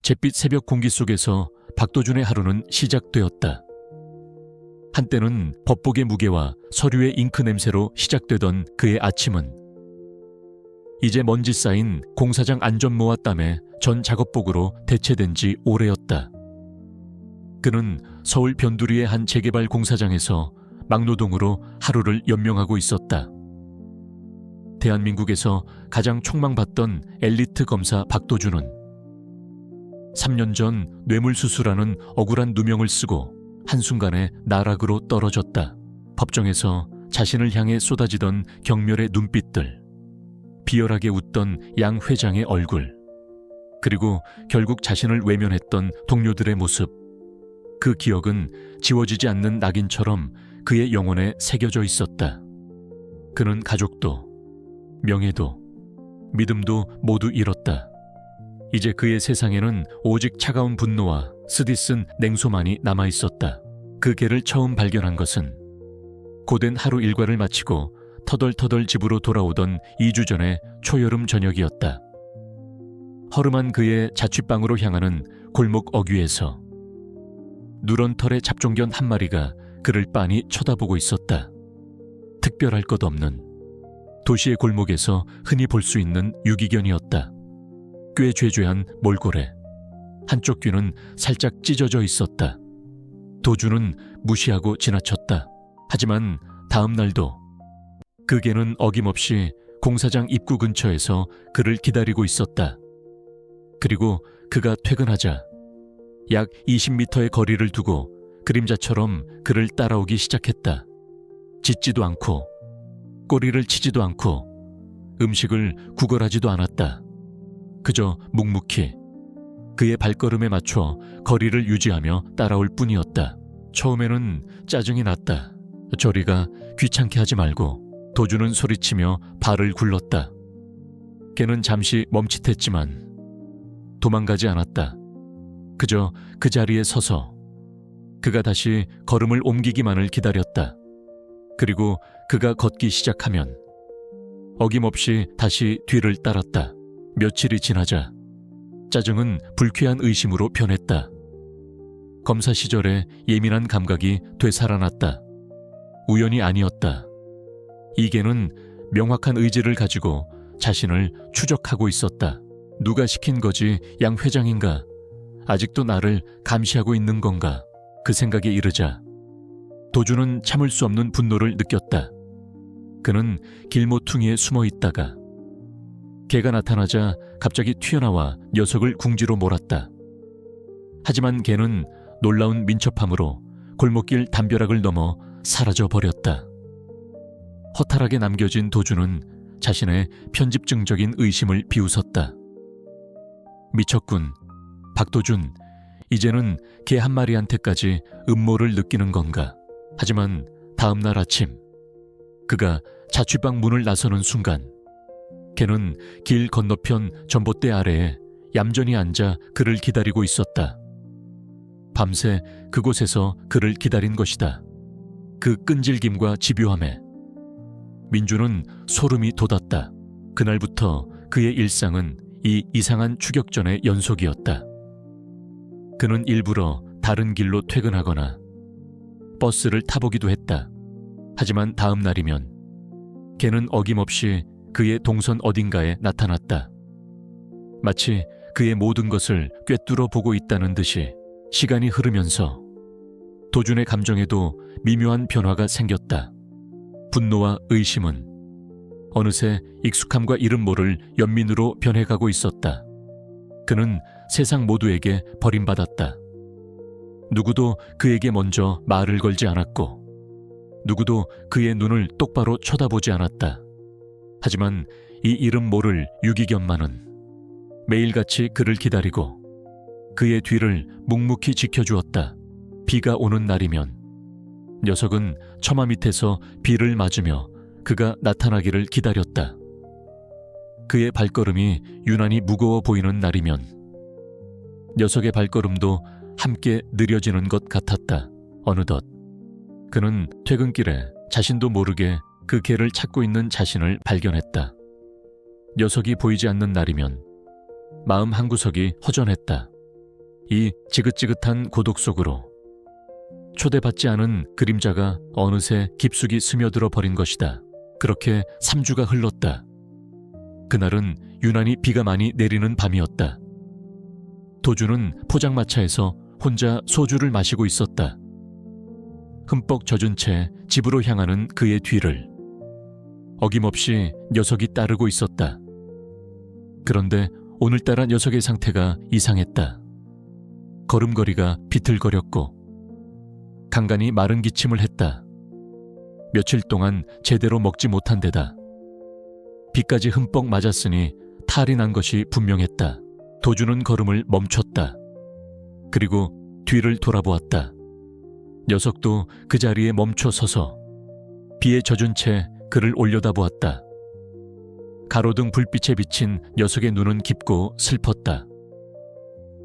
잿빛 새벽 공기 속에서 박도준의 하루는 시작되었다. 한때는 법복의 무게와 서류의 잉크 냄새로 시작되던 그의 아침은 이제 먼지 쌓인 공사장 안전모와 땀에 전 작업복으로 대체된 지 오래였다. 그는 서울 변두리의 한 재개발 공사장에서 막노동으로 하루를 연명하고 있었다. 대한민국에서 가장 촉망받던 엘리트 검사 박도준은 3년 전 뇌물수수라는 억울한 누명을 쓰고 한순간에 나락으로 떨어졌다. 법정에서 자신을 향해 쏟아지던 경멸의 눈빛들, 비열하게 웃던 양 회장의 얼굴, 그리고 결국 자신을 외면했던 동료들의 모습, 그 기억은 지워지지 않는 낙인처럼 그의 영혼에 새겨져 있었다. 그는 가족도, 명예도, 믿음도 모두 잃었다. 이제 그의 세상에는 오직 차가운 분노와 쓰디쓴 냉소만이 남아있었다. 그 개를 처음 발견한 것은 고된 하루 일과를 마치고 터덜터덜 집으로 돌아오던 2주 전의 초여름 저녁이었다. 허름한 그의 자취방으로 향하는 골목 어귀에서 누런 털의 잡종견 한 마리가 그를 빤히 쳐다보고 있었다. 특별할 것 없는 도시의 골목에서 흔히 볼 수 있는 유기견이었다. 꽤 죄죄한 몰골에 한쪽 귀는 살짝 찢어져 있었다. 도준은 무시하고 지나쳤다. 하지만 다음 날도 그 개는 어김없이 공사장 입구 근처에서 그를 기다리고 있었다. 그리고 그가 퇴근하자 약 20m의 거리를 두고 그림자처럼 그를 따라오기 시작했다. 짖지도 않고 꼬리를 치지도 않고 음식을 구걸하지도 않았다. 그저 묵묵히 그의 발걸음에 맞춰 거리를 유지하며 따라올 뿐이었다. 처음에는 짜증이 났다. 저리가, 귀찮게 하지 말고. 도준은 소리치며 발을 굴렀다. 걔는 잠시 멈칫했지만 도망가지 않았다. 그저 그 자리에 서서 그가 다시 걸음을 옮기기만을 기다렸다. 그리고 그가 걷기 시작하면 어김없이 다시 뒤를 따랐다. 며칠이 지나자 짜증은 불쾌한 의심으로 변했다. 검사 시절의 예민한 감각이 되살아났다. 우연이 아니었다. 이 개는 명확한 의지를 가지고 자신을 추적하고 있었다. 누가 시킨 거지 양 회장인가? 아직도 나를 감시하고 있는 건가? 그 생각에 이르자 도준은 참을 수 없는 분노를 느꼈다. 그는 길모퉁이에 숨어 있다가 개가 나타나자 갑자기 튀어나와 녀석을 궁지로 몰았다. 하지만 개는 놀라운 민첩함으로 골목길 담벼락을 넘어 사라져 버렸다. 허탈하게 남겨진 도준은 자신의 편집증적인 의심을 비웃었다. 미쳤군. 박도준, 이제는 개 한 마리한테까지 음모를 느끼는 건가? 하지만 다음 날 아침 그가 자취방 문을 나서는 순간 개는 길 건너편 전봇대 아래에 얌전히 앉아 그를 기다리고 있었다. 밤새 그곳에서 그를 기다린 것이다. 그 끈질김과 집요함에 민주는 소름이 돋았다. 그날부터 그의 일상은 이 이상한 추격전의 연속이었다. 그는 일부러 다른 길로 퇴근하거나 버스를 타보기도 했다. 하지만 다음 날이면 걔는 어김없이 그의 동선 어딘가에 나타났다. 마치 그의 모든 것을 꿰뚫어 보고 있다는 듯이 시간이 흐르면서 도준의 감정에도 미묘한 변화가 생겼다. 분노와 의심은 어느새 익숙함과 이름 모를 연민으로 변해가고 있었다. 그는 세상 모두에게 버림받았다. 누구도 그에게 먼저 말을 걸지 않았고 누구도 그의 눈을 똑바로 쳐다보지 않았다. 하지만 이 이름 모를 유기견만은 매일같이 그를 기다리고 그의 뒤를 묵묵히 지켜주었다. 비가 오는 날이면 녀석은 처마 밑에서 비를 맞으며 그가 나타나기를 기다렸다. 그의 발걸음이 유난히 무거워 보이는 날이면 녀석의 발걸음도 함께 느려지는 것 같았다. 어느덧 그는 퇴근길에 자신도 모르게 그 개를 찾고 있는 자신을 발견했다. 녀석이 보이지 않는 날이면 마음 한구석이 허전했다. 이 지긋지긋한 고독 속으로 초대받지 않은 그림자가 어느새 깊숙이 스며들어 버린 것이다. 그렇게 3주가 흘렀다. 그날은 유난히 비가 많이 내리는 밤이었다. 도주는 포장마차에서 혼자 소주를 마시고 있었다. 흠뻑 젖은 채 집으로 향하는 그의 뒤를 어김없이 녀석이 따르고 있었다. 그런데 오늘따라 녀석의 상태가 이상했다. 걸음걸이가 비틀거렸고 간간히 마른 기침을 했다. 며칠 동안 제대로 먹지 못한 데다 비까지 흠뻑 맞았으니 탈이 난 것이 분명했다. 도주는 걸음을 멈췄다. 그리고 뒤를 돌아보았다. 녀석도 그 자리에 멈춰 서서 비에 젖은 채 그를 올려다보았다. 가로등 불빛에 비친 녀석의 눈은 깊고 슬펐다.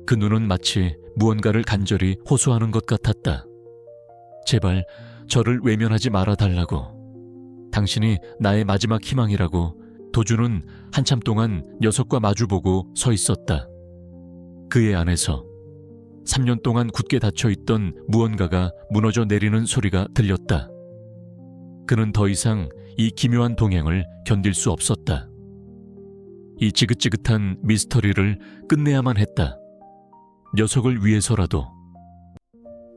그 눈은 마치 무언가를 간절히 호소하는 것 같았다. 제발 저를 외면하지 말아달라고. 당신이 나의 마지막 희망이라고. 도주는 한참 동안 녀석과 마주보고 서 있었다. 그의 안에서 3년 동안 굳게 닫혀있던 무언가가 무너져 내리는 소리가 들렸다. 그는 더 이상 이 기묘한 동행을 견딜 수 없었다. 이 지긋지긋한 미스터리를 끝내야만 했다. 녀석을 위해서라도,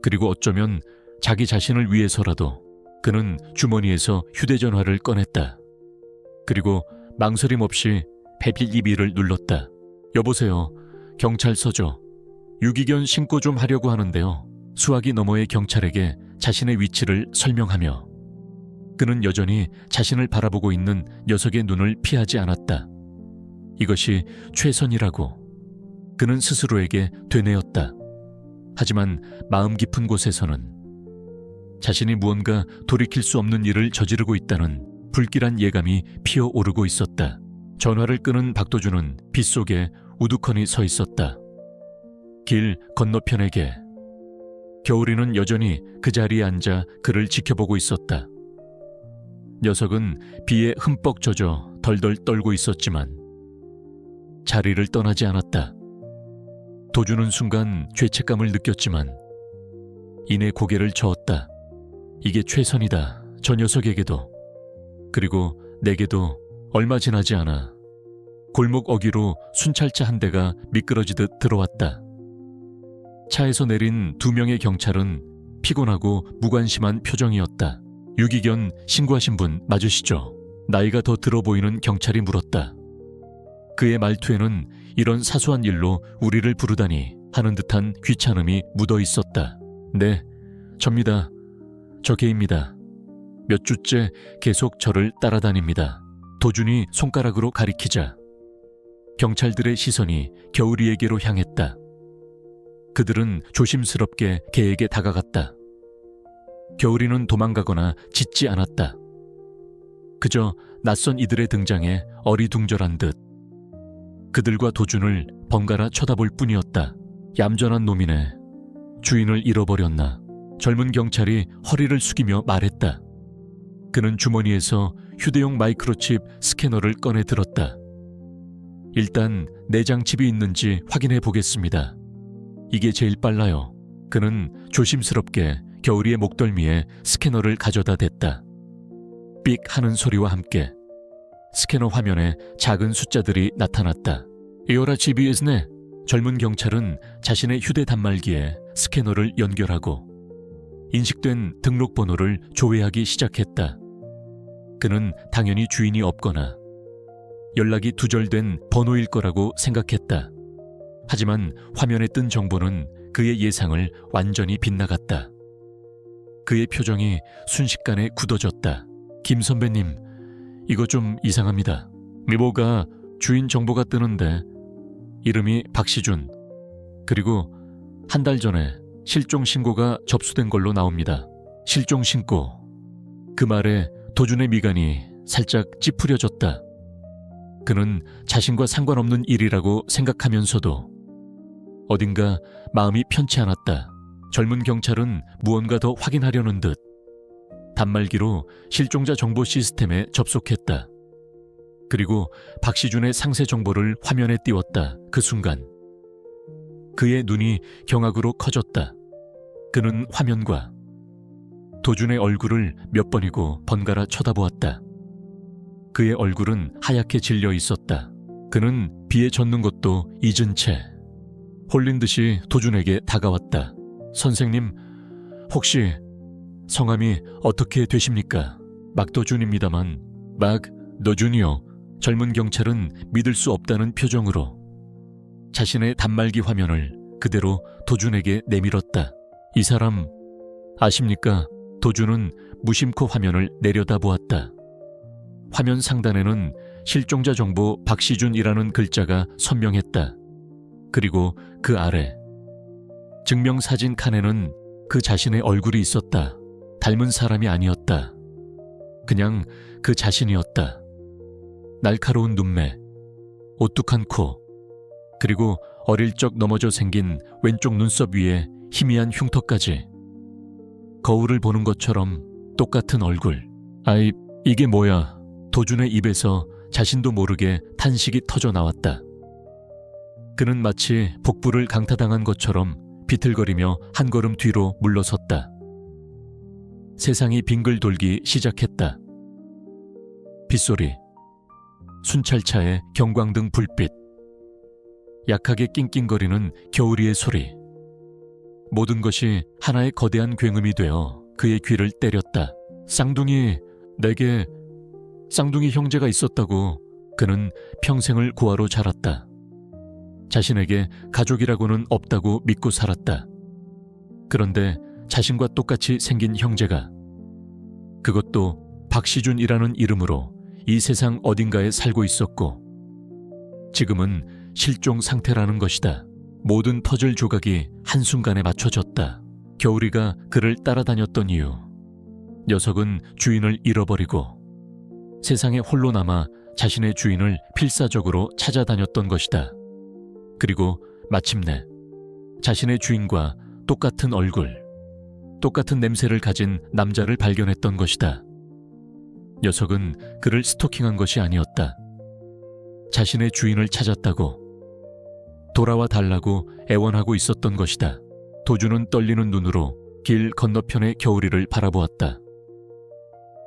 그리고 어쩌면 자기 자신을 위해서라도. 그는 주머니에서 휴대전화를 꺼냈다. 그리고 망설임 없이 112를 눌렀다. 여보세요. 경찰서죠. 유기견 신고 좀 하려고 하는데요. 수화기 너머의 경찰에게 자신의 위치를 설명하며 그는 여전히 자신을 바라보고 있는 녀석의 눈을 피하지 않았다. 이것이 최선이라고 그는 스스로에게 되뇌었다. 하지만 마음 깊은 곳에서는 자신이 무언가 돌이킬 수 없는 일을 저지르고 있다는 불길한 예감이 피어오르고 있었다. 전화를 끄는 박도준은 빗속에 우두커니 서 있었다. 길 건너편에게 겨울이는 여전히 그 자리에 앉아 그를 지켜보고 있었다. 녀석은 비에 흠뻑 젖어 덜덜 떨고 있었지만 자리를 떠나지 않았다. 도주는 순간 죄책감을 느꼈지만 이내 고개를 저었다. 이게 최선이다. 저 녀석에게도. 그리고 내게도. 얼마 지나지 않아 골목 어귀로 순찰차 한 대가 미끄러지듯 들어왔다. 차에서 내린 2명의 경찰은 피곤하고 무관심한 표정이었다. 유기견 신고하신 분 맞으시죠? 나이가 더 들어 보이는 경찰이 물었다. 그의 말투에는 이런 사소한 일로 우리를 부르다니 하는 듯한 귀찮음이 묻어 있었다. 네, 접니다. 저 개입니다. 몇 주째 계속 저를 따라다닙니다. 도준이 손가락으로 가리키자 경찰들의 시선이 겨울이에게로 향했다. 그들은 조심스럽게 개에게 다가갔다. 겨울이는 도망가거나 짖지 않았다. 그저 낯선 이들의 등장에 어리둥절한 듯 그들과 도준을 번갈아 쳐다볼 뿐이었다. 얌전한 놈이네. 주인을 잃어버렸나. 젊은 경찰이 허리를 숙이며 말했다. 그는 주머니에서 휴대용 마이크로칩 스캐너를 꺼내 들었다. 일단 내장 칩이 있는지 확인해 보겠습니다. 이게 제일 빨라요. 그는 조심스럽게 겨울이의 목덜미에 스캐너를 가져다 댔다. 삑 하는 소리와 함께 스캐너 화면에 작은 숫자들이 나타났다. 이오라 GBS네. 젊은 경찰은 자신의 휴대 단말기에 스캐너를 연결하고 인식된 등록번호를 조회하기 시작했다. 그는 당연히 주인이 없거나 연락이 두절된 번호일 거라고 생각했다. 하지만 화면에 뜬 정보는 그의 예상을 완전히 빗나갔다. 그의 표정이 순식간에 굳어졌다. 김 선배님, 이거 좀 이상합니다. 미보가 주인 정보가 뜨는데 이름이 박시준, 그리고 한 달 전에 실종 신고가 접수된 걸로 나옵니다. 실종 신고. 그 말에 도준의 미간이 살짝 찌푸려졌다. 그는 자신과 상관없는 일이라고 생각하면서도 어딘가 마음이 편치 않았다. 젊은 경찰은 무언가 더 확인하려는 듯 단말기로 실종자 정보 시스템에 접속했다. 그리고 박시준의 상세 정보를 화면에 띄웠다. 그 순간 그의 눈이 경악으로 커졌다. 그는 화면과 도준의 얼굴을 몇 번이고 번갈아 쳐다보았다. 그의 얼굴은 하얗게 질려 있었다. 그는 비에 젖는 것도 잊은 채 홀린 듯이 도준에게 다가왔다. 선생님, 혹시 성함이 어떻게 되십니까? 막도준입니다만. 막도준이요. 젊은 경찰은 믿을 수 없다는 표정으로 자신의 단말기 화면을 그대로 도준에게 내밀었다. 이 사람 아십니까? 도준은 무심코 화면을 내려다보았다. 화면 상단에는 실종자 정보 박시준이라는 글자가 선명했다. 그리고 그 아래 증명사진 칸에는 그 자신의 얼굴이 있었다. 닮은 사람이 아니었다. 그냥 그 자신이었다. 날카로운 눈매, 오뚝한 코, 그리고 어릴 적 넘어져 생긴 왼쪽 눈썹 위에 희미한 흉터까지. 거울을 보는 것처럼 똑같은 얼굴. 아이, 이게 뭐야? 도준의 입에서 자신도 모르게 탄식이 터져 나왔다. 그는 마치 복부를 강타당한 것처럼 비틀거리며 한 걸음 뒤로 물러섰다. 세상이 빙글 돌기 시작했다. 빗소리, 순찰차의 경광등 불빛, 약하게 낑낑거리는 겨울이의 소리. 모든 것이 하나의 거대한 굉음이 되어 그의 귀를 때렸다. 내게 쌍둥이 형제가 있었다고. 그는 평생을 고아로 자랐다. 자신에게 가족이라고는 없다고 믿고 살았다. 그런데 자신과 똑같이 생긴 형제가, 그것도 박시준이라는 이름으로 이 세상 어딘가에 살고 있었고 지금은 실종 상태라는 것이다. 모든 퍼즐 조각이 한순간에 맞춰졌다. 겨울이가 그를 따라다녔던 이유. 녀석은 주인을 잃어버리고 세상에 홀로 남아 자신의 주인을 필사적으로 찾아다녔던 것이다. 그리고 마침내 자신의 주인과 똑같은 얼굴, 똑같은 냄새를 가진 남자를 발견했던 것이다. 녀석은 그를 스토킹한 것이 아니었다. 자신의 주인을 찾았다고, 돌아와 달라고 애원하고 있었던 것이다. 도준은 떨리는 눈으로 길 건너편의 겨울이를 바라보았다.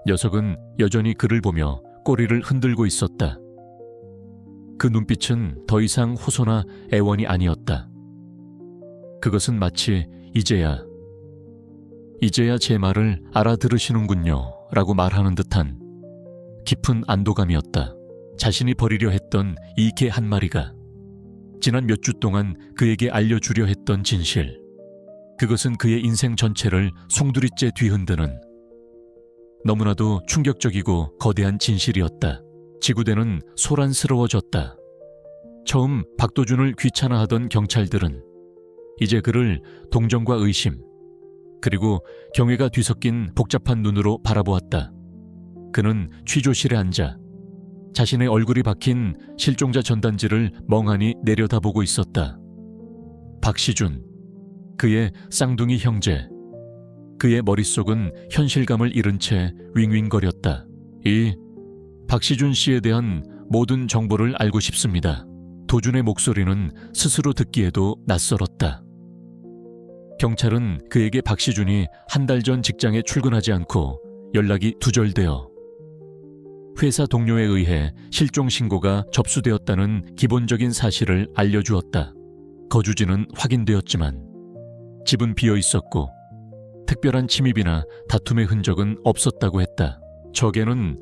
녀석은 여전히 그를 보며 꼬리를 흔들고 있었다. 그 눈빛은 더 이상 호소나 애원이 아니었다. 그것은 마치 이제야 제 말을 알아들으시는군요 라고 말하는 듯한 깊은 안도감이었다. 자신이 버리려 했던 이 개 한 마리가 지난 몇 주 동안 그에게 알려주려 했던 진실, 그것은 그의 인생 전체를 송두리째 뒤흔드는 너무나도 충격적이고 거대한 진실이었다. 지구대는 소란스러워졌다. 처음 박도준을 귀찮아하던 경찰들은 이제 그를 동정과 의심, 그리고 경외가 뒤섞인 복잡한 눈으로 바라보았다. 그는 취조실에 앉아 자신의 얼굴이 박힌 실종자 전단지를 멍하니 내려다보고 있었다. 박시준, 그의 쌍둥이 형제. 그의 머릿속은 현실감을 잃은 채 윙윙거렸다. 이 박시준 씨에 대한 모든 정보를 알고 싶습니다. 도준의 목소리는 스스로 듣기에도 낯설었다. 경찰은 그에게 박시준이 한 달 전 직장에 출근하지 않고 연락이 두절되어 회사 동료에 의해 실종 신고가 접수되었다는 기본적인 사실을 알려주었다. 거주지는 확인되었지만 집은 비어 있었고 특별한 침입이나 다툼의 흔적은 없었다고 했다. 저게는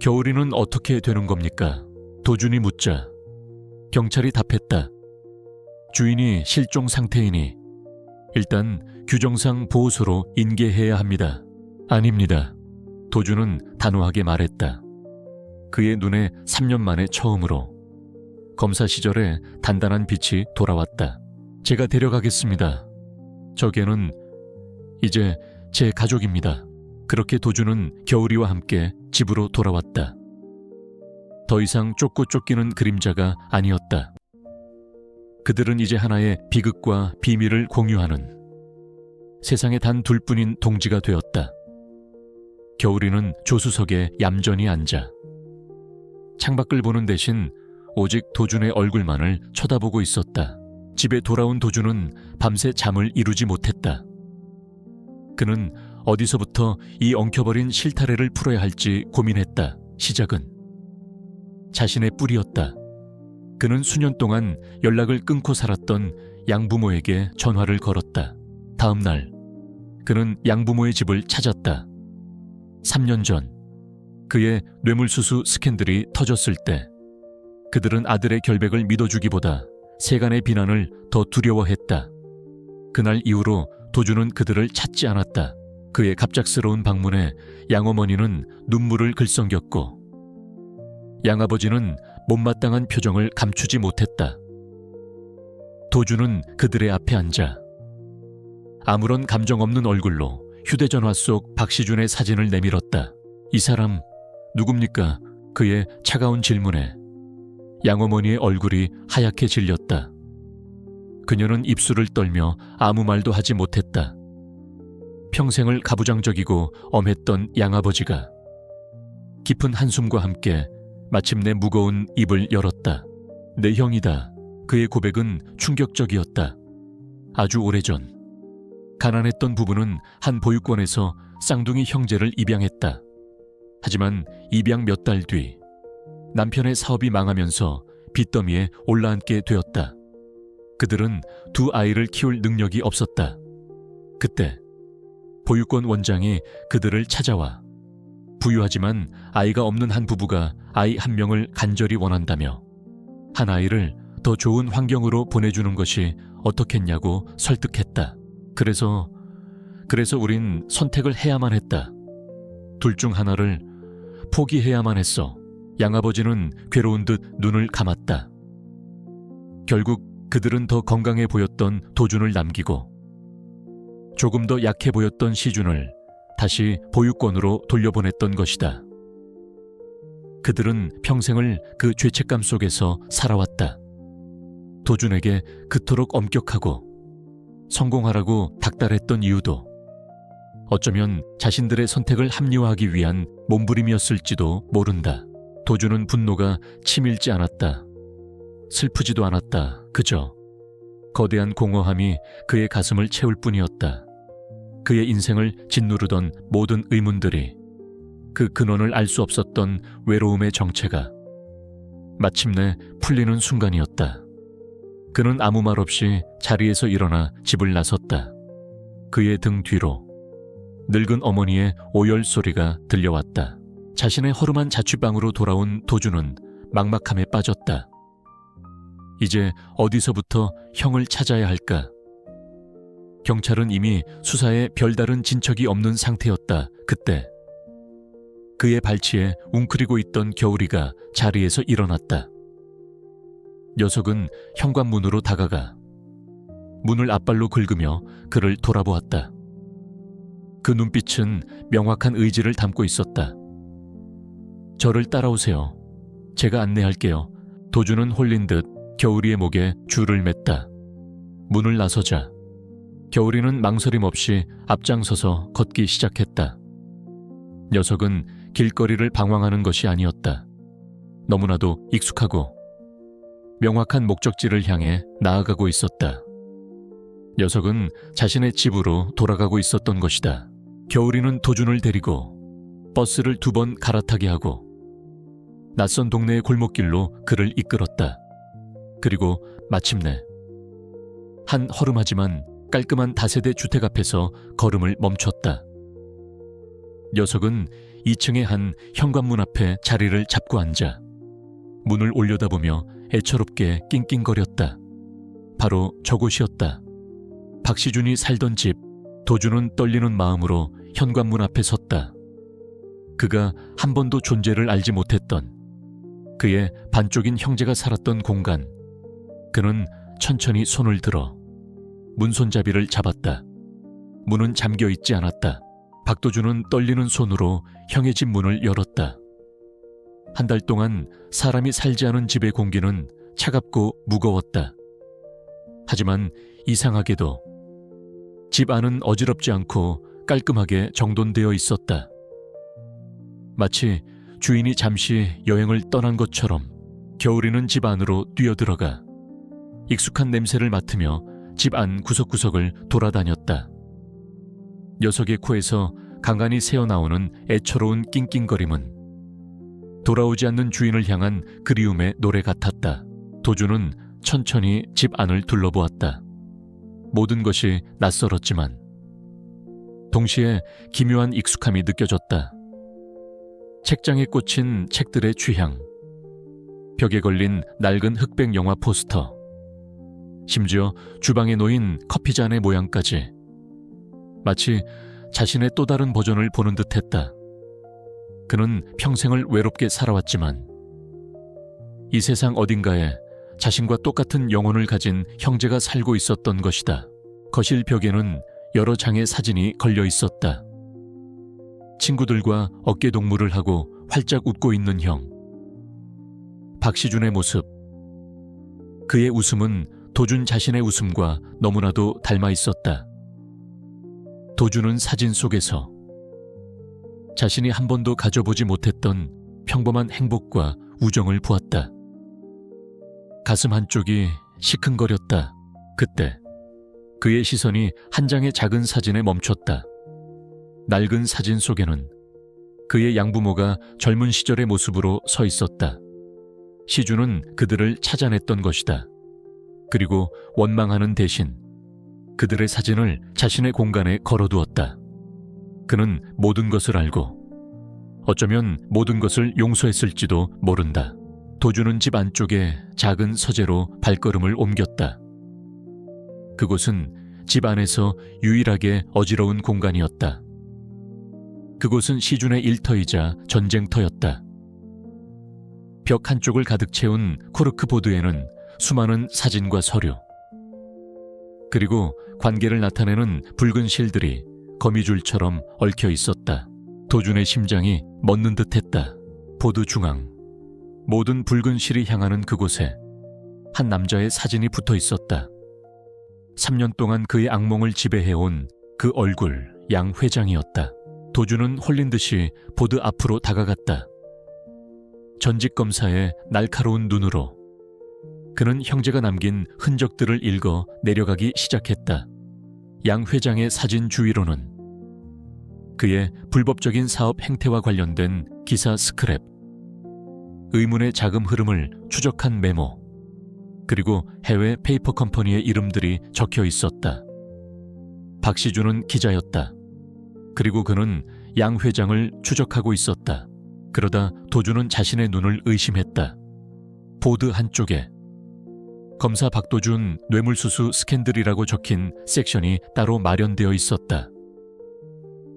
겨울이는 어떻게 되는 겁니까? 도준이 묻자 경찰이 답했다. 주인이 실종 상태이니 일단 규정상 보호소로 인계해야 합니다. 아닙니다. 도준은 단호하게 말했다. 그의 눈에 3년 만에 처음으로 검사 시절에 단단한 빛이 돌아왔다. 제가 데려가겠습니다. 저게는 이제 제 가족입니다. 그렇게 도준은 겨울이와 함께 집으로 돌아왔다. 더 이상 쫓고 쫓기는 그림자가 아니었다. 그들은 이제 하나의 비극과 비밀을 공유하는 세상에 단 둘뿐인 동지가 되었다. 겨울이는 조수석에 얌전히 앉아 창밖을 보는 대신 오직 도준의 얼굴만을 쳐다보고 있었다. 집에 돌아온 도주는 밤새 잠을 이루지 못했다. 그는 어디서부터 이 엉켜버린 실타래를 풀어야 할지 고민했다. 시작은 자신의 뿔이었다. 그는 수년 동안 연락을 끊고 살았던 양부모에게 전화를 걸었다. 다음 날 그는 양부모의 집을 찾았다. 3년 전 그의 뇌물수수 스캔들이 터졌을 때 그들은 아들의 결백을 믿어주기보다 세간의 비난을 더 두려워했다. 그날 이후로 도주는 그들을 찾지 않았다. 그의 갑작스러운 방문에 양어머니는 눈물을 글썽겼고 양아버지는 못마땅한 표정을 감추지 못했다. 도주는 그들의 앞에 앉아 아무런 감정 없는 얼굴로 휴대전화 속 박시준의 사진을 내밀었다. 이 사람 누굽니까? 그의 차가운 질문에 양어머니의 얼굴이 하얗게 질렸다. 그녀는 입술을 떨며 아무 말도 하지 못했다. 평생을 가부장적이고 엄했던 양아버지가 깊은 한숨과 함께 마침내 무거운 입을 열었다. 내 형이다. 그의 고백은 충격적이었다. 아주 오래전 가난했던 부부는 한 보육원에서 쌍둥이 형제를 입양했다. 하지만 입양 몇 달 뒤 남편의 사업이 망하면서 빚더미에 올라앉게 되었다. 그들은 두 아이를 키울 능력이 없었다. 그때 보육원 원장이 그들을 찾아와 부유하지만 아이가 없는 한 부부가 아이 한 명을 간절히 원한다며 한 아이를 더 좋은 환경으로 보내주는 것이 어떻겠냐고 설득했다. 그래서 우린 선택을 해야만 했다. 둘 중 하나를 포기해야만 했어. 양아버지는 괴로운 듯 눈을 감았다. 결국 그들은 더 건강해 보였던 도준을 남기고 조금 더 약해 보였던 시준을 다시 보육원으로 돌려보냈던 것이다. 그들은 평생을 그 죄책감 속에서 살아왔다. 도준에게 그토록 엄격하고 성공하라고 닥달했던 이유도 어쩌면 자신들의 선택을 합리화하기 위한 몸부림이었을지도 모른다. 도준은 분노가 치밀지 않았다. 슬프지도 않았다. 그저 거대한 공허함이 그의 가슴을 채울 뿐이었다. 그의 인생을 짓누르던 모든 의문들이, 그 근원을 알 수 없었던 외로움의 정체가 마침내 풀리는 순간이었다. 그는 아무 말 없이 자리에서 일어나 집을 나섰다. 그의 등 뒤로 늙은 어머니의 오열 소리가 들려왔다. 자신의 허름한 자취방으로 돌아온 도준은 막막함에 빠졌다. 이제 어디서부터 형을 찾아야 할까? 경찰은 이미 수사에 별다른 진척이 없는 상태였다. 그때 그의 발치에 웅크리고 있던 겨울이가 자리에서 일어났다. 녀석은 현관문으로 다가가 문을 앞발로 긁으며 그를 돌아보았다. 그 눈빛은 명확한 의지를 담고 있었다. 저를 따라오세요. 제가 안내할게요. 도준은 홀린 듯 겨울이의 목에 줄을 맸다. 문을 나서자 겨울이는 망설임 없이 앞장서서 걷기 시작했다. 녀석은 길거리를 방황하는 것이 아니었다. 너무나도 익숙하고 명확한 목적지를 향해 나아가고 있었다. 녀석은 자신의 집으로 돌아가고 있었던 것이다. 겨울이는 도준을 데리고 버스를 2번 갈아타게 하고 낯선 동네의 골목길로 그를 이끌었다. 그리고 마침내 한 허름하지만 깔끔한 다세대 주택 앞에서 걸음을 멈췄다. 녀석은 2층의 한 현관문 앞에 자리를 잡고 앉아 문을 올려다보며 애처롭게 낑낑거렸다. 바로 저곳이었다. 박시준이 살던 집. 도준은 떨리는 마음으로 현관문 앞에 섰다. 그가 한 번도 존재를 알지 못했던 그의 반쪽인 형제가 살았던 공간. 그는 천천히 손을 들어 문손잡이를 잡았다. 문은 잠겨 있지 않았다. 박도준은 떨리는 손으로 형의 집 문을 열었다. 한 달 동안 사람이 살지 않은 집의 공기는 차갑고 무거웠다. 하지만 이상하게도 집 안은 어지럽지 않고 깔끔하게 정돈되어 있었다. 마치 주인이 잠시 여행을 떠난 것처럼 겨울이는 집 안으로 뛰어들어가 익숙한 냄새를 맡으며 집 안 구석구석을 돌아다녔다. 녀석의 코에서 간간히 새어나오는 애처로운 낑낑거림은 돌아오지 않는 주인을 향한 그리움의 노래 같았다. 도주는 천천히 집 안을 둘러보았다. 모든 것이 낯설었지만 동시에 기묘한 익숙함이 느껴졌다. 책장에 꽂힌 책들의 취향, 벽에 걸린 낡은 흑백 영화 포스터, 심지어 주방에 놓인 커피잔의 모양까지 마치 자신의 또 다른 버전을 보는 듯했다. 그는 평생을 외롭게 살아왔지만 이 세상 어딘가에 자신과 똑같은 영혼을 가진 형제가 살고 있었던 것이다. 거실 벽에는 여러 장의 사진이 걸려 있었다. 친구들과 어깨동무를 하고 활짝 웃고 있는 형. 박시준의 모습. 그의 웃음은 도준 자신의 웃음과 너무나도 닮아 있었다. 도준은 사진 속에서 자신이 한 번도 가져보지 못했던 평범한 행복과 우정을 보았다. 가슴 한쪽이 시큰거렸다. 그때 그의 시선이 한 장의 작은 사진에 멈췄다. 낡은 사진 속에는 그의 양부모가 젊은 시절의 모습으로 서 있었다. 시준은 그들을 찾아냈던 것이다. 그리고 원망하는 대신 그들의 사진을 자신의 공간에 걸어두었다. 그는 모든 것을 알고 어쩌면 모든 것을 용서했을지도 모른다. 도주는 집 안쪽에 작은 서재로 발걸음을 옮겼다. 그곳은 집 안에서 유일하게 어지러운 공간이었다. 그곳은 시준의 일터이자 전쟁터였다. 벽 한쪽을 가득 채운 코르크보드에는 수많은 사진과 서류, 그리고 관계를 나타내는 붉은 실들이 거미줄처럼 얽혀 있었다. 도준의 심장이 멎는 듯했다. 보드 중앙, 모든 붉은 실이 향하는 그곳에 한 남자의 사진이 붙어 있었다. 3년 동안 그의 악몽을 지배해온 그 얼굴, 양 회장이었다. 도준은 홀린 듯이 보드 앞으로 다가갔다. 전직 검사의 날카로운 눈으로 그는 형제가 남긴 흔적들을 읽어 내려가기 시작했다. 양 회장의 사진 주위로는 그의 불법적인 사업 행태와 관련된 기사 스크랩, 의문의 자금 흐름을 추적한 메모, 그리고 해외 페이퍼 컴퍼니의 이름들이 적혀 있었다. 박시준은 기자였다. 그리고 그는 양 회장을 추적하고 있었다. 그러다 도준은 자신의 눈을 의심했다. 보드 한쪽에 검사 박도준 뇌물수수 스캔들이라고 적힌 섹션이 따로 마련되어 있었다.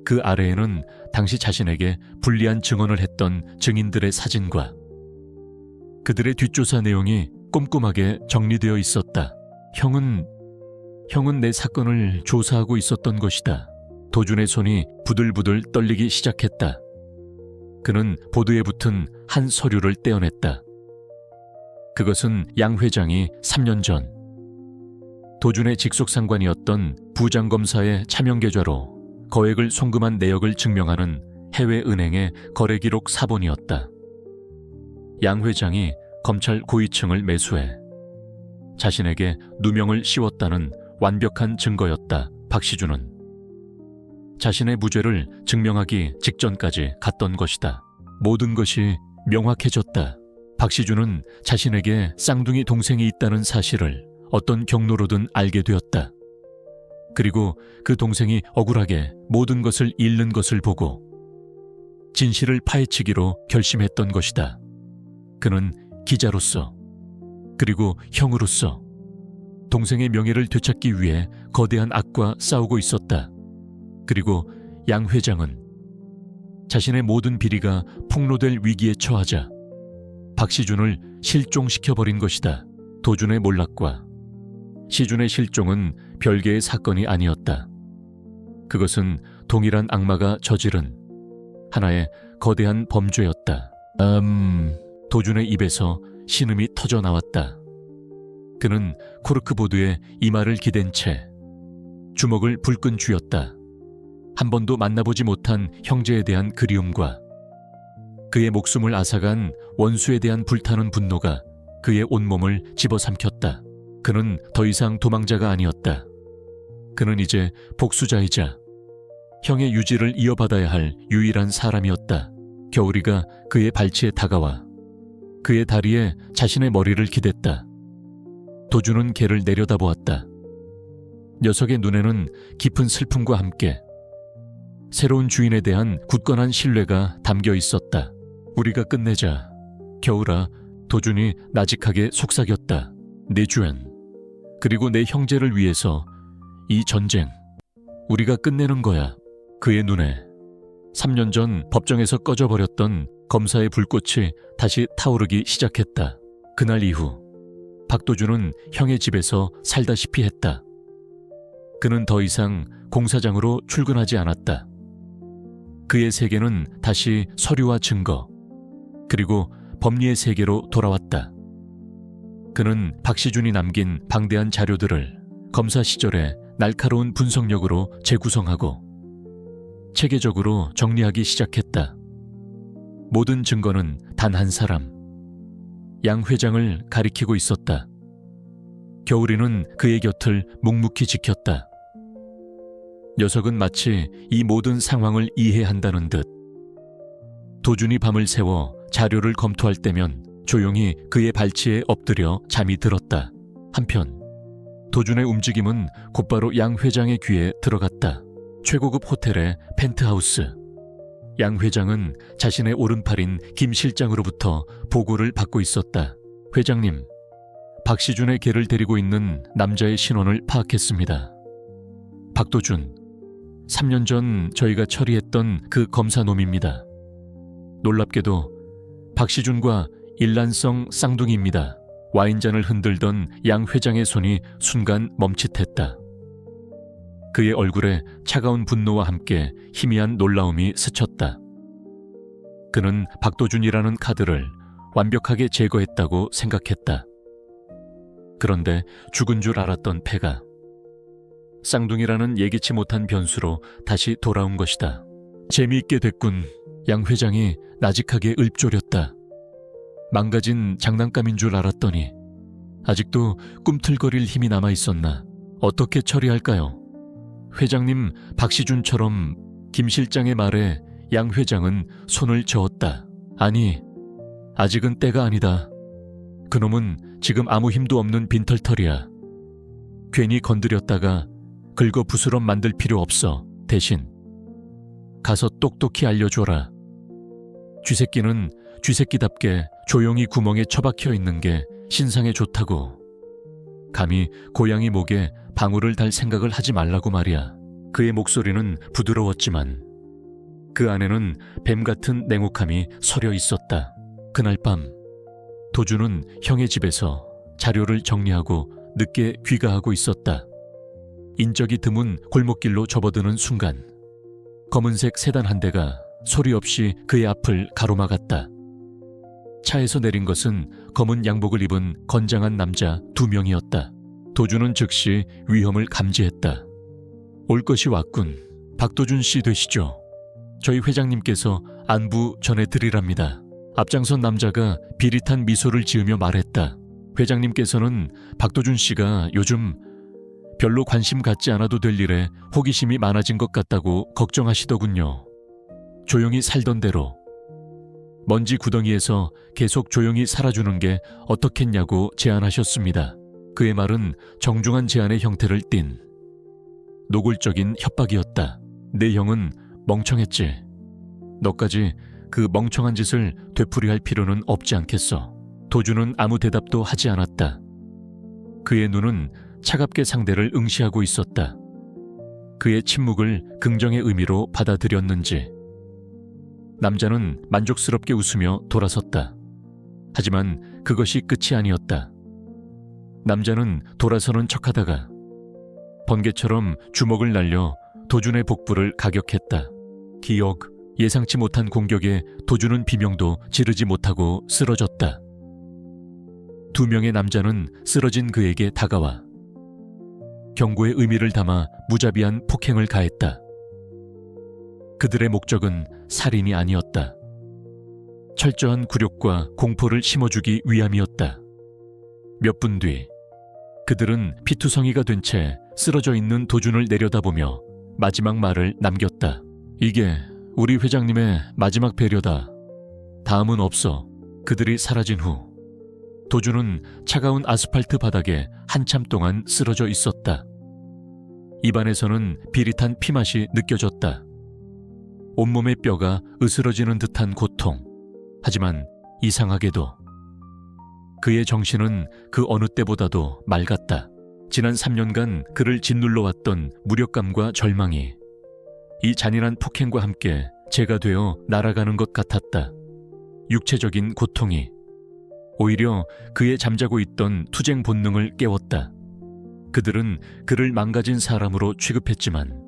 그 아래에는 당시 자신에게 불리한 증언을 했던 증인들의 사진과 그들의 뒷조사 내용이 꼼꼼하게 정리되어 있었다. 형은 내 사건을 조사하고 있었던 것이다. 도준의 손이 부들부들 떨리기 시작했다. 그는 보드에 붙은 한 서류를 떼어냈다. 그것은 양 회장이 3년 전 도준의 직속상관이었던 부장검사의 차명계좌로 거액을 송금한 내역을 증명하는 해외은행의 거래기록 사본이었다. 양 회장이 검찰 고위층을 매수해 자신에게 누명을 씌웠다는 완벽한 증거였다. 박시준은 자신의 무죄를 증명하기 직전까지 갔던 것이다. 모든 것이 명확해졌다. 박시준은 자신에게 쌍둥이 동생이 있다는 사실을 어떤 경로로든 알게 되었다. 그리고 그 동생이 억울하게 모든 것을 잃는 것을 보고 진실을 파헤치기로 결심했던 것이다. 그는 기자로서 그리고 형으로서 동생의 명예를 되찾기 위해 거대한 악과 싸우고 있었다. 그리고 양 회장은 자신의 모든 비리가 폭로될 위기에 처하자 박시준을 실종시켜버린 것이다. 도준의 몰락과 시준의 실종은 별개의 사건이 아니었다. 그것은 동일한 악마가 저지른 하나의 거대한 범죄였다. 도준의 입에서 신음이 터져 나왔다. 그는 코르크보드에 이마를 기댄 채 주먹을 불끈 쥐었다. 한 번도 만나보지 못한 형제에 대한 그리움과 그의 목숨을 앗아간 원수에 대한 불타는 분노가 그의 온몸을 집어삼켰다. 그는 더 이상 도망자가 아니었다. 그는 이제 복수자이자 형의 유지를 이어받아야 할 유일한 사람이었다. 겨울이가 그의 발치에 다가와 그의 다리에 자신의 머리를 기댔다. 도주는 걔를 내려다보았다. 녀석의 눈에는 깊은 슬픔과 함께 새로운 주인에 대한 굳건한 신뢰가 담겨 있었다. 우리가 끝내자. 겨울아, 도준이 나직하게 속삭였다. 내 주엔, 그리고 내 형제를 위해서 이 전쟁, 우리가 끝내는 거야. 그의 눈에 3년 전 법정에서 꺼져버렸던 검사의 불꽃이 다시 타오르기 시작했다. 그날 이후 박도준은 형의 집에서 살다시피 했다. 그는 더 이상 공사장으로 출근하지 않았다. 그의 세계는 다시 서류와 증거, 그리고 법리의 세계로 돌아왔다. 그는 박시준이 남긴 방대한 자료들을 검사 시절의 날카로운 분석력으로 재구성하고 체계적으로 정리하기 시작했다. 모든 증거는 단 한 사람, 양 회장을 가리키고 있었다. 겨울이는 그의 곁을 묵묵히 지켰다. 녀석은 마치 이 모든 상황을 이해한다는 듯 도준이 밤을 새워 자료를 검토할 때면 조용히 그의 발치에 엎드려 잠이 들었다. 한편 도준의 움직임은 곧바로 양 회장의 귀에 들어갔다. 최고급 호텔의 펜트하우스. 양 회장은 자신의 오른팔인 김 실장으로부터 보고를 받고 있었다. 회장님, 박시준의 개를 데리고 있는 남자의 신원을 파악했습니다. 박도준, 3년 전 저희가 처리했던 그 검사놈입니다. 놀랍게도 박시준과 일란성 쌍둥이입니다. 와인잔을 흔들던 양 회장의 손이 순간 멈칫했다. 그의 얼굴에 차가운 분노와 함께 희미한 놀라움이 스쳤다. 그는 박도준이라는 카드를 완벽하게 제거했다고 생각했다. 그런데 죽은 줄 알았던 패가 쌍둥이라는 예기치 못한 변수로 다시 돌아온 것이다. 재미있게 됐군. 양 회장이 나직하게 읊조렸다. 망가진 장난감인 줄 알았더니 아직도 꿈틀거릴 힘이 남아있었나. 어떻게 처리할까요? 회장님, 박시준처럼 김 실장의 말에 양 회장은 손을 저었다. 아니, 아직은 때가 아니다. 그놈은 지금 아무 힘도 없는 빈털털이야. 괜히 건드렸다가 긁어 부스럼 만들 필요 없어. 대신 가서 똑똑히 알려줘라. 쥐새끼는 쥐새끼답게 조용히 구멍에 처박혀 있는 게 신상에 좋다고. 감히 고양이 목에 방울을 달 생각을 하지 말라고 말이야. 그의 목소리는 부드러웠지만 그 안에는 뱀 같은 냉혹함이 서려 있었다. 그날 밤 도준은 형의 집에서 자료를 정리하고 늦게 귀가하고 있었다. 인적이 드문 골목길로 접어드는 순간 검은색 세단 한 대가 소리 없이 그의 앞을 가로막았다. 차에서 내린 것은 검은 양복을 입은 건장한 남자 2명이었다. 도준은 즉시 위험을 감지했다. 올 것이 왔군. 박도준 씨 되시죠? 저희 회장님께서 안부 전해드리랍니다. 앞장선 남자가 비릿한 미소를 지으며 말했다. 회장님께서는 박도준 씨가 요즘 별로 관심 갖지 않아도 될 일에 호기심이 많아진 것 같다고 걱정하시더군요. 조용히 살던 대로 먼지 구덩이에서 계속 조용히 살아주는 게 어떻겠냐고 제안하셨습니다. 그의 말은 정중한 제안의 형태를 띤 노골적인 협박이었다. 내 형은 멍청했지. 너까지 그 멍청한 짓을 되풀이할 필요는 없지 않겠어. 도준은 아무 대답도 하지 않았다. 그의 눈은 차갑게 상대를 응시하고 있었다. 그의 침묵을 긍정의 의미로 받아들였는지 남자는 만족스럽게 웃으며 돌아섰다. 하지만 그것이 끝이 아니었다. 남자는 돌아서는 척하다가 번개처럼 주먹을 날려 도준의 복부를 가격했다. 기억, 예상치 못한 공격에 도준은 비명도 지르지 못하고 쓰러졌다. 2명의 남자는 쓰러진 그에게 다가와 경고의 의미를 담아 무자비한 폭행을 가했다. 그들의 목적은 살인이 아니었다. 철저한 굴욕과 공포를 심어주기 위함이었다. 몇 분 뒤 그들은 피투성이가 된 채 쓰러져 있는 도준을 내려다보며 마지막 말을 남겼다. 이게 우리 회장님의 마지막 배려다. 다음은 없어. 그들이 사라진 후 도준은 차가운 아스팔트 바닥에 한참 동안 쓰러져 있었다. 입안에서는 비릿한 피맛이 느껴졌다. 온몸의 뼈가 으스러지는 듯한 고통. 하지만 이상하게도 그의 정신은 그 어느 때보다도 맑았다. 지난 3년간 그를 짓눌러왔던 무력감과 절망이 이 잔인한 폭행과 함께 재가 되어 날아가는 것 같았다. 육체적인 고통이 오히려 그의 잠자고 있던 투쟁 본능을 깨웠다. 그들은 그를 망가진 사람으로 취급했지만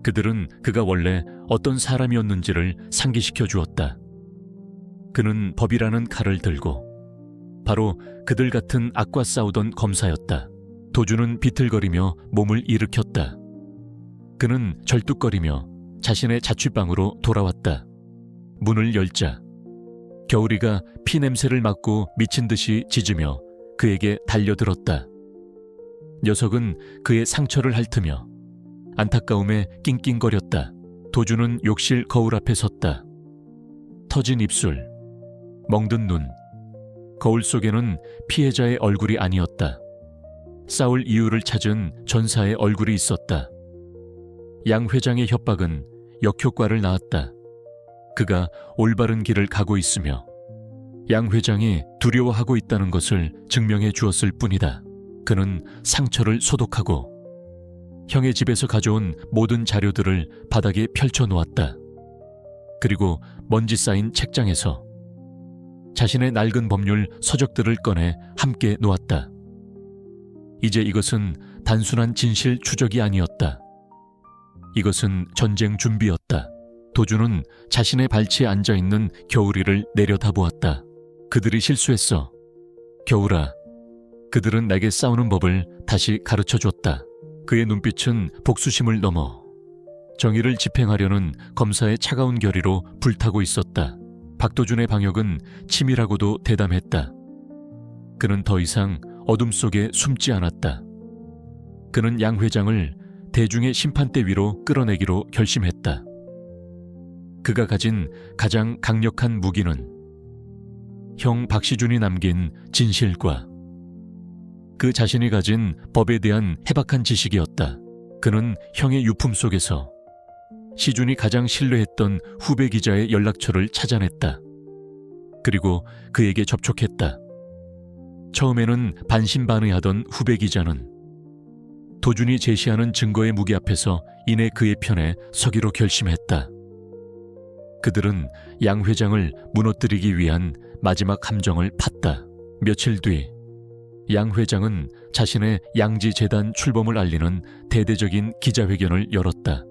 그들은 그가 원래 어떤 사람이었는지를 상기시켜 주었다. 그는 법이라는 칼을 들고 바로 그들 같은 악과 싸우던 검사였다. 도준은 비틀거리며 몸을 일으켰다. 그는 절뚝거리며 자신의 자취방으로 돌아왔다. 문을 열자 겨울이가 피 냄새를 맡고 미친 듯이 짖으며 그에게 달려들었다. 녀석은 그의 상처를 핥으며 안타까움에 낑낑거렸다. 도준은 욕실 거울 앞에 섰다. 터진 입술, 멍든 눈, 거울 속에는 피해자의 얼굴이 아니었다. 싸울 이유를 찾은 전사의 얼굴이 있었다. 양 회장의 협박은 역효과를 낳았다. 그가 올바른 길을 가고 있으며 양 회장이 두려워하고 있다는 것을 증명해 주었을 뿐이다. 그는 상처를 소독하고 형의 집에서 가져온 모든 자료들을 바닥에 펼쳐 놓았다. 그리고 먼지 쌓인 책장에서 자신의 낡은 법률 서적들을 꺼내 함께 놓았다. 이제 이것은 단순한 진실 추적이 아니었다. 이것은 전쟁 준비였다. 도준은 자신의 발치에 앉아있는 겨울이를 내려다보았다. 그들이 실수했어. 겨울아, 그들은 내게 싸우는 법을 다시 가르쳐줬다. 그의 눈빛은 복수심을 넘어 정의를 집행하려는 검사의 차가운 결의로 불타고 있었다. 박도준의 방역은 치밀하고도 대담했다. 그는 더 이상 어둠 속에 숨지 않았다. 그는 양 회장을 대중의 심판대 위로 끌어내기로 결심했다. 그가 가진 가장 강력한 무기는 형 박시준이 남긴 진실과 그 자신이 가진 법에 대한 해박한 지식이었다. 그는 형의 유품 속에서 시준이 가장 신뢰했던 후배 기자의 연락처를 찾아냈다. 그리고 그에게 접촉했다. 처음에는 반신반의하던 후배 기자는 도준이 제시하는 증거의 무기 앞에서 이내 그의 편에 서기로 결심했다. 그들은 양 회장을 무너뜨리기 위한 마지막 함정을 팠다. 며칠 뒤 양 회장은 자신의 양지재단 출범을 알리는 대대적인 기자회견을 열었다.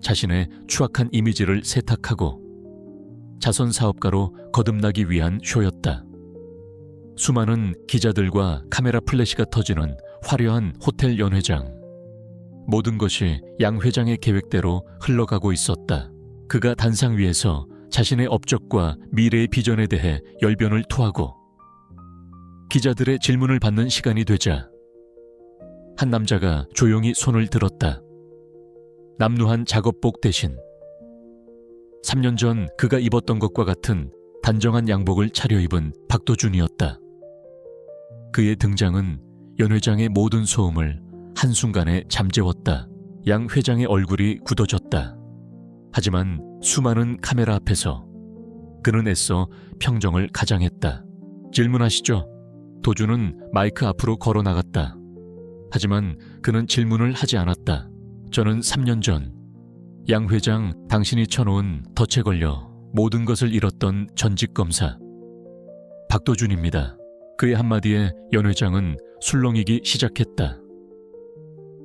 자신의 추악한 이미지를 세탁하고 자선 사업가로 거듭나기 위한 쇼였다. 수많은 기자들과 카메라 플래시가 터지는 화려한 호텔 연회장. 모든 것이 양 회장의 계획대로 흘러가고 있었다. 그가 단상 위에서 자신의 업적과 미래의 비전에 대해 열변을 토하고 기자들의 질문을 받는 시간이 되자 한 남자가 조용히 손을 들었다. 남루한 작업복 대신 3년 전 그가 입었던 것과 같은 단정한 양복을 차려입은 박도준이었다. 그의 등장은 연 회장의 모든 소음을 한순간에 잠재웠다. 양 회장의 얼굴이 굳어졌다. 하지만 수많은 카메라 앞에서 그는 애써 평정을 가장했다. 질문하시죠. 도준은 마이크 앞으로 걸어 나갔다. 하지만 그는 질문을 하지 않았다. 저는 3년 전 양 회장 당신이 쳐놓은 덫에 걸려 모든 것을 잃었던 전직 검사 박도준입니다. 그의 한마디에 연 회장은 술렁이기 시작했다.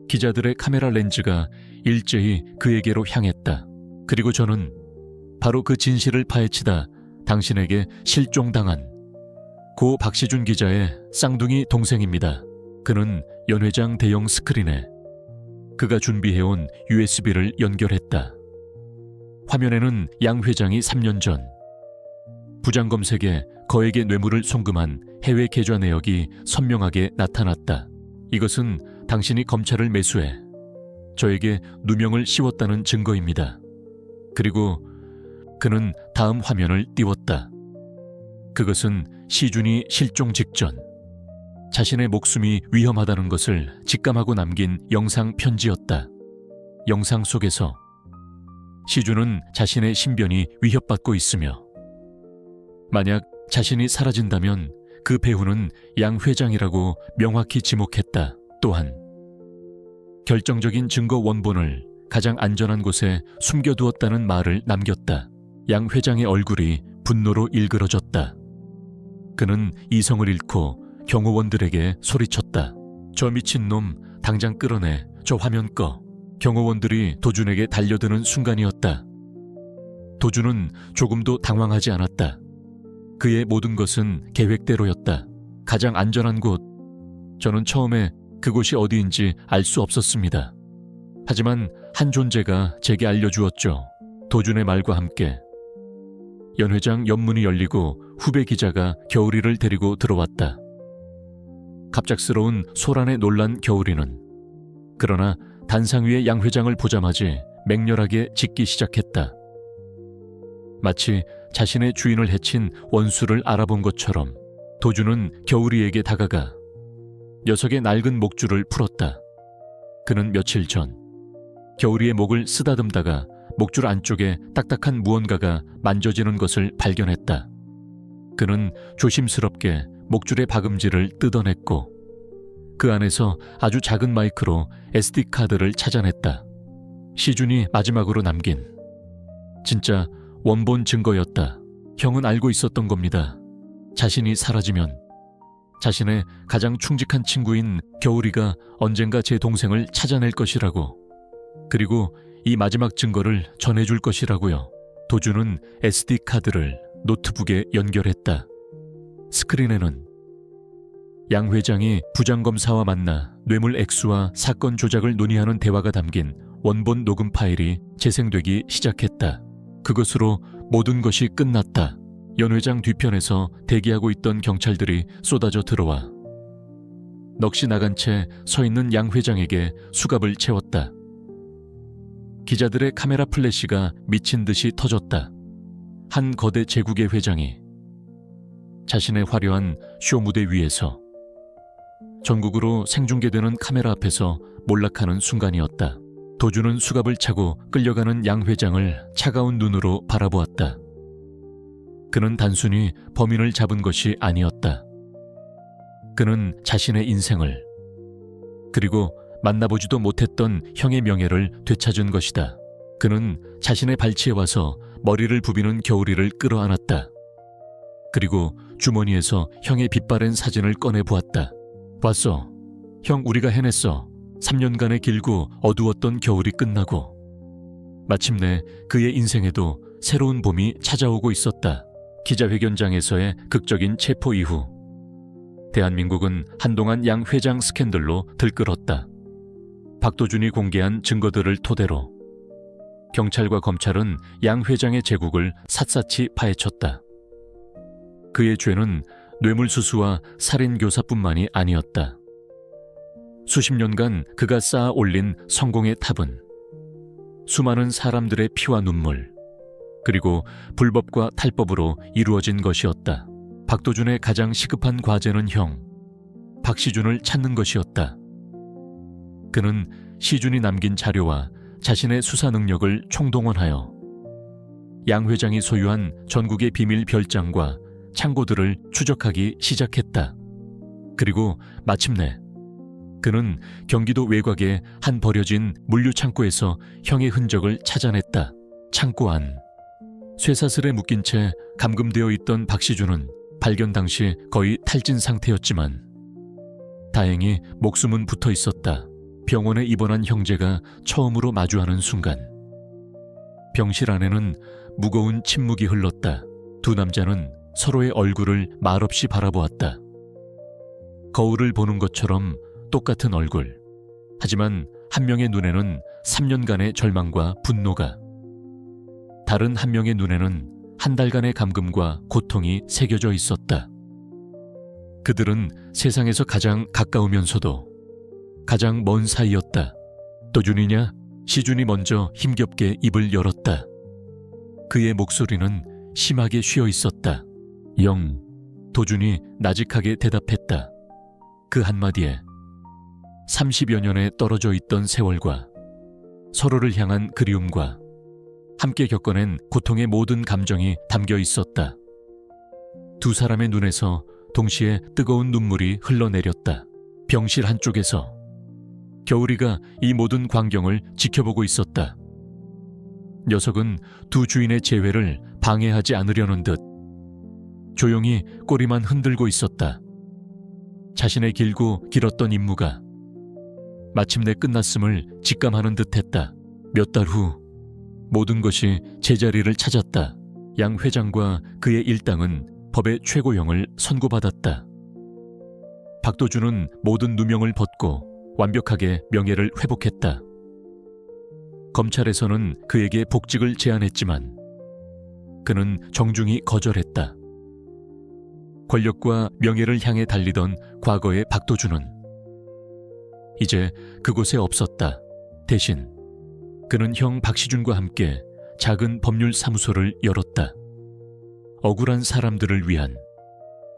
기자들의 카메라 렌즈가 일제히 그에게로 향했다. 그리고 저는 바로 그 진실을 파헤치다 당신에게 실종당한 고 박시준 기자의 쌍둥이 동생입니다. 그는 연 회장 대형 스크린에 그가 준비해온 USB를 연결했다. 화면에는 양 회장이 3년 전 부장검색에 거액의 뇌물을 송금한 해외 계좌 내역이 선명하게 나타났다. 이것은 당신이 검찰을 매수해 저에게 누명을 씌웠다는 증거입니다. 그리고 그는 다음 화면을 띄웠다. 그것은 시준이 실종 직전 자신의 목숨이 위험하다는 것을 직감하고 남긴 영상 편지였다. 영상 속에서 시준은 자신의 신변이 위협받고 있으며 만약 자신이 사라진다면 그 배후는 양 회장이라고 명확히 지목했다. 또한 결정적인 증거 원본을 가장 안전한 곳에 숨겨두었다는 말을 남겼다. 양 회장의 얼굴이 분노로 일그러졌다. 그는 이성을 잃고 경호원들에게 소리쳤다. 저 미친놈 당장 끌어내. 저 화면 꺼. 경호원들이 도준에게 달려드는 순간이었다. 도준은 조금도 당황하지 않았다. 그의 모든 것은 계획대로였다. 가장 안전한 곳. 저는 처음에 그곳이 어디인지 알 수 없었습니다. 하지만 한 존재가 제게 알려주었죠. 도준의 말과 함께 연 회장 옆문이 열리고 후배 기자가 겨울이를 데리고 들어왔다. 갑작스러운 소란에 놀란 겨울이는 그러나 단상 위에 양 회장을 보자마자 맹렬하게 짖기 시작했다. 마치 자신의 주인을 해친 원수를 알아본 것처럼 도준은 겨울이에게 다가가 녀석의 낡은 목줄을 풀었다. 그는 며칠 전 겨울이의 목을 쓰다듬다가 목줄 안쪽에 딱딱한 무언가가 만져지는 것을 발견했다. 그는 조심스럽게 목줄의 박음질을 뜯어냈고 그 안에서 아주 작은 마이크로 SD카드를 찾아냈다. 시준이 마지막으로 남긴 진짜 원본 증거였다. 형은 알고 있었던 겁니다. 자신이 사라지면 자신의 가장 충직한 친구인 겨울이가 언젠가 제 동생을 찾아낼 것이라고. 그리고 이 마지막 증거를 전해줄 것이라고요. 도준은 SD카드를 노트북에 연결했다. 스크린에는 양 회장이 부장검사와 만나 뇌물 액수와 사건 조작을 논의하는 대화가 담긴 원본 녹음 파일이 재생되기 시작했다. 그것으로 모든 것이 끝났다. 연 회장 뒤편에서 대기하고 있던 경찰들이 쏟아져 들어와 넋이 나간 채 서 있는 양 회장에게 수갑을 채웠다. 기자들의 카메라 플래시가 미친 듯이 터졌다. 한 거대 제국의 회장이 자신의 화려한 쇼 무대 위에서 전국으로 생중계되는 카메라 앞에서 몰락하는 순간이었다. 도준은 수갑을 차고 끌려가는 양 회장을 차가운 눈으로 바라보았다. 그는 단순히 범인을 잡은 것이 아니었다. 그는 자신의 인생을 그리고 만나보지도 못했던 형의 명예를 되찾은 것이다. 그는 자신의 발치에 와서 머리를 부비는 겨울이를 끌어안았다. 그리고 주머니에서 형의 빛바랜 사진을 꺼내 보았다. 봤어. 형, 우리가 해냈어. 3년간의 길고 어두웠던 겨울이 끝나고 마침내 그의 인생에도 새로운 봄이 찾아오고 있었다. 기자회견장에서의 극적인 체포 이후 대한민국은 한동안 양 회장 스캔들로 들끓었다. 박도준이 공개한 증거들을 토대로 경찰과 검찰은 양 회장의 제국을 샅샅이 파헤쳤다. 그의 죄는 뇌물수수와 살인교사뿐만이 아니었다. 수십 년간 그가 쌓아 올린 성공의 탑은 수많은 사람들의 피와 눈물 그리고 불법과 탈법으로 이루어진 것이었다. 박도준의 가장 시급한 과제는 형 박시준을 찾는 것이었다. 그는 시준이 남긴 자료와 자신의 수사 능력을 총동원하여 양 회장이 소유한 전국의 비밀 별장과 창고들을 추적하기 시작했다. 그리고 마침내 그는 경기도 외곽의 한 버려진 물류창고에서 형의 흔적을 찾아냈다. 창고 안 쇠사슬에 묶인 채 감금되어 있던 박시준은 발견 당시 거의 탈진 상태였지만 다행히 목숨은 붙어 있었다. 병원에 입원한 형제가 처음으로 마주하는 순간 병실 안에는 무거운 침묵이 흘렀다. 두 남자는 서로의 얼굴을 말없이 바라보았다. 거울을 보는 것처럼 똑같은 얼굴. 하지만 한 명의 눈에는 3년간의 절망과 분노가, 다른 한 명의 눈에는 한 달간의 감금과 고통이 새겨져 있었다. 그들은 세상에서 가장 가까우면서도 가장 먼 사이였다. 도준이냐? 시준이 먼저 힘겹게 입을 열었다. 그의 목소리는 심하게 쉬어 있었다. 영. 도준이 나직하게 대답했다. 그 한마디에 30여 년에 떨어져 있던 세월과 서로를 향한 그리움과 함께 겪어낸 고통의 모든 감정이 담겨 있었다. 두 사람의 눈에서 동시에 뜨거운 눈물이 흘러내렸다. 병실 한쪽에서 겨울이가 이 모든 광경을 지켜보고 있었다. 녀석은 두 주인의 재회를 방해하지 않으려는 듯 조용히 꼬리만 흔들고 있었다. 자신의 길고 길었던 임무가 마침내 끝났음을 직감하는 듯했다. 몇 달 후 모든 것이 제자리를 찾았다. 양 회장과 그의 일당은 법의 최고형을 선고받았다. 박도준은 모든 누명을 벗고 완벽하게 명예를 회복했다. 검찰에서는 그에게 복직을 제안했지만 그는 정중히 거절했다. 권력과 명예를 향해 달리던 과거의 박도준은 이제 그곳에 없었다. 대신 그는 형 박시준과 함께 작은 법률사무소를 열었다. 억울한 사람들을 위한,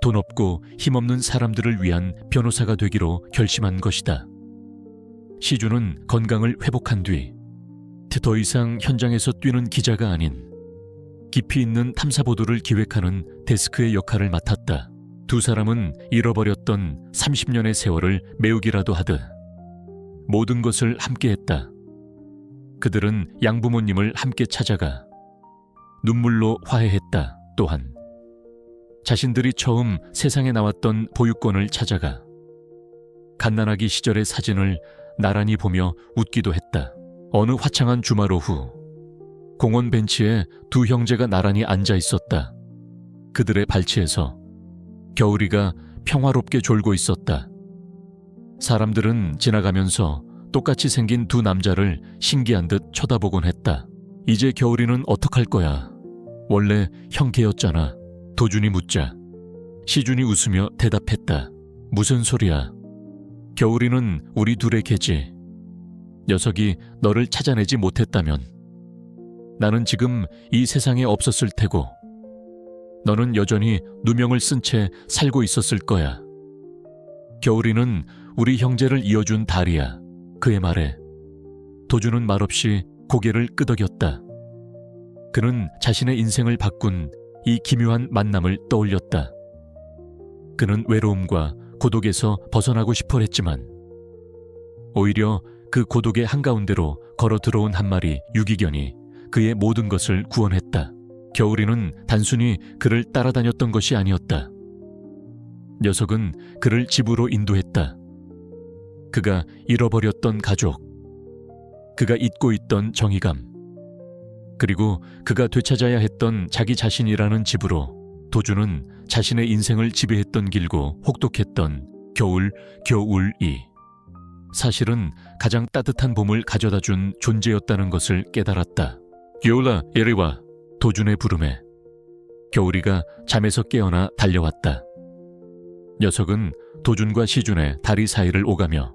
돈 없고 힘없는 사람들을 위한 변호사가 되기로 결심한 것이다. 시준은 건강을 회복한 뒤 더 이상 현장에서 뛰는 기자가 아닌 깊이 있는 탐사보도를 기획하는 데스크의 역할을 맡았다. 두 사람은 잃어버렸던 30년의 세월을 메우기라도 하듯 모든 것을 함께했다. 그들은 양부모님을 함께 찾아가 눈물로 화해했다. 또한 자신들이 처음 세상에 나왔던 보육원을 찾아가 갓난아기 시절의 사진을 나란히 보며 웃기도 했다. 어느 화창한 주말 오후 공원 벤치에 두 형제가 나란히 앉아 있었다. 그들의 발치에서 겨울이가 평화롭게 졸고 있었다. 사람들은 지나가면서 똑같이 생긴 두 남자를 신기한 듯 쳐다보곤 했다. 이제 겨울이는 어떡할 거야? 원래 형 개였잖아. 도준이 묻자 시준이 웃으며 대답했다. 무슨 소리야? 겨울이는 우리 둘의 개지. 녀석이 너를 찾아내지 못했다면 나는 지금 이 세상에 없었을 테고 너는 여전히 누명을 쓴 채 살고 있었을 거야. 겨울이는 우리 형제를 이어준 달이야. 그의 말에 도준은 말없이 고개를 끄덕였다. 그는 자신의 인생을 바꾼 이 기묘한 만남을 떠올렸다. 그는 외로움과 고독에서 벗어나고 싶어 했지만 오히려 그 고독의 한가운데로 걸어 들어온 한 마리 유기견이 그의 모든 것을 구원했다. 겨울이는 단순히 그를 따라다녔던 것이 아니었다. 녀석은 그를 집으로 인도했다. 그가 잃어버렸던 가족, 그가 잊고 있던 정의감, 그리고 그가 되찾아야 했던 자기 자신이라는 집으로 도준은 자신의 인생을 지배했던 길고 혹독했던 겨울이 사실은 가장 따뜻한 봄을 가져다준 존재였다는 것을 깨달았다. 겨울아, 이리 와. 도준의 부름에 겨울이가 잠에서 깨어나 달려왔다. 녀석은 도준과 시준의 다리 사이를 오가며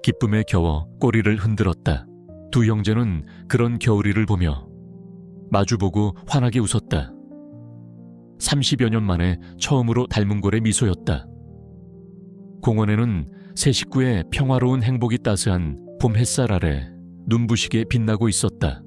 기쁨에 겨워 꼬리를 흔들었다. 두 형제는 그런 겨울이를 보며 마주보고 환하게 웃었다. 30여 년 만에 처음으로 닮은 꼴의 미소였다. 공원에는 세 식구의 평화로운 행복이 따스한 봄 햇살 아래 눈부시게 빛나고 있었다.